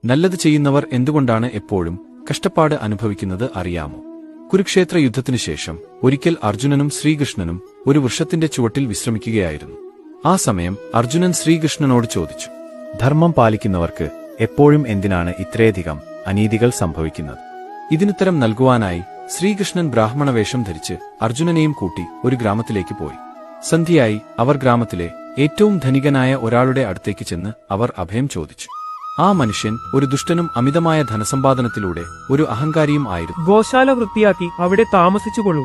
നല്ലത് ചെയ്യുന്നവർ എന്തുകൊണ്ടാണ് എപ്പോഴും കഷ്ടപ്പാട് അനുഭവിക്കുന്നത് അറിയാമോ? കുരുക്ഷേത്ര യുദ്ധത്തിനു ശേഷം ഒരിക്കൽ അർജുനനും ശ്രീകൃഷ്ണനും ഒരു വൃക്ഷത്തിന്റെ ചുവട്ടിൽ വിശ്രമിക്കുകയായിരുന്നു. ആ സമയം അർജുനൻ ശ്രീകൃഷ്ണനോട് ചോദിച്ചു, ധർമ്മം പാലിക്കുന്നവർക്ക് എപ്പോഴും എന്തിനാണ് ഇത്രയധികം അനീതികൾ സംഭവിക്കുന്നത്? ഇതിനുത്തരം നൽകുവാനായി ശ്രീകൃഷ്ണൻ ബ്രാഹ്മണവേഷം ധരിച്ച് അർജുനനെയും കൂട്ടി ഒരു ഗ്രാമത്തിലേക്ക് പോയി. സന്ധ്യയായി അവർ ഗ്രാമത്തിലെ ഏറ്റവും ധനികനായ ഒരാളുടെ അടുത്തേക്ക് ചെന്ന് അവർ അഭയം ചോദിച്ചു. ആ മനുഷ്യൻ ഒരു ദുഷ്ടനും അമിതമായ ധനസമ്പാദനത്തിലൂടെ ഒരു അഹങ്കാരിയും ആയിരുന്നു. ഗോശാല വൃത്തിയാക്കി അവിടെ താമസിച്ചുകൊള്ളൂ.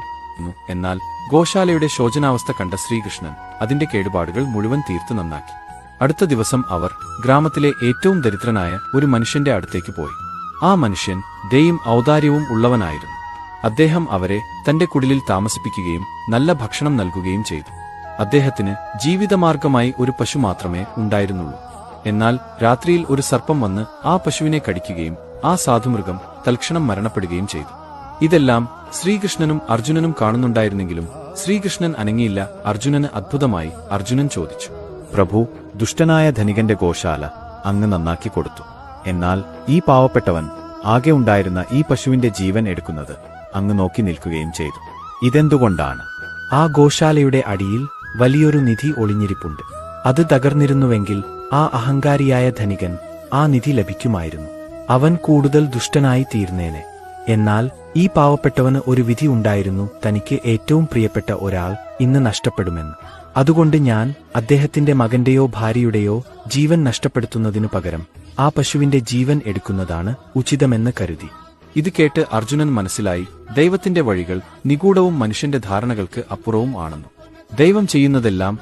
എന്നാൽ ഗോശാലയുടെ ശോചനാവസ്ഥ കണ്ട ശ്രീകൃഷ്ണൻ അതിന്റെ കേടുപാടുകൾ മുഴുവൻ തീർത്ത് നന്നാക്കി. അടുത്ത ദിവസം അവർ ഗ്രാമത്തിലെ ഏറ്റവും ദരിദ്രനായ ഒരു മനുഷ്യന്റെ അടുത്തേക്ക് പോയി. ആ മനുഷ്യൻ ദയയും ഔദാര്യവും ഉള്ളവനായിരുന്നു. അദ്ദേഹം അവരെ തന്റെ കുടിലിൽ താമസിപ്പിക്കുകയും നല്ല ഭക്ഷണം നൽകുകയും ചെയ്തു. അദ്ദേഹത്തിന് ജീവിതമാർഗമായി ഒരു പശു മാത്രമേ ഉണ്ടായിരുന്നുള്ളൂ. എന്നാൽ രാത്രിയിൽ ഒരു സർപ്പം വന്ന് ആ പശുവിനെ കടിക്കുകയും ആ സാധുമൃഗം തൽക്ഷണം മരണപ്പെടുകയും ചെയ്തു. ഇതെല്ലാം ശ്രീകൃഷ്ണനും അർജുനനും കാണുന്നുണ്ടായിരുന്നെങ്കിലും ശ്രീകൃഷ്ണൻ അനങ്ങിയില്ല. അർജുനന് അത്ഭുതമായി. അർജുനൻ ചോദിച്ചു, പ്രഭു, ദുഷ്ടനായ ധനികന്റെ ഗോശാല അങ്ങ് നന്നാക്കി കൊടുത്തു. എന്നാൽ ഈ പാവപ്പെട്ടവൻ ആകെ ഉണ്ടായിരുന്ന ഈ പശുവിന്റെ ജീവൻ എടുക്കുന്നത് അങ്ങ് നോക്കി നിൽക്കുകയും ചെയ്തു. ഇതെന്തുകൊണ്ടാണ്? ആ ഗോശാലയുടെ അടിയിൽ വലിയൊരു നിധി ഒളിഞ്ഞിരിപ്പുണ്ട്. അത് തകർന്നിരുന്നുവെങ്കിൽ ആ അഹങ്കാരിയായ ധനികൻ ആ നിധി ലഭിക്കുമായിരുന്നു. അവൻ കൂടുതൽ ദുഷ്ടനായി തീർന്നേനെ. എന്നാൽ ഈ പാവപ്പെട്ടവന് ഒരു വിധി ഉണ്ടായിരുന്നു. തനിക്ക് ഏറ്റവും പ്രിയപ്പെട്ട ഒരാൾ ഇന്ന് നഷ്ടപ്പെടുമെന്ന്. അതുകൊണ്ട് ഞാൻ അദ്ദേഹത്തിന്റെ മകന്റെയോ ഭാര്യയുടെയോ ജീവൻ നഷ്ടപ്പെടുത്തുന്നതിനു പകരം ആ പശുവിന്റെ ജീവൻ എടുക്കുന്നതാണ് ഉചിതമെന്ന് കരുതി. ഇത് കേട്ട് അർജുനൻ മനസ്സിലായി, ദൈവത്തിന്റെ വഴികൾ നിഗൂഢവും മനുഷ്യന്റെ ധാരണകൾക്ക് അപ്പുറവും ആണെന്നു. ദൈവം ചെയ്യുന്നതെല്ലാം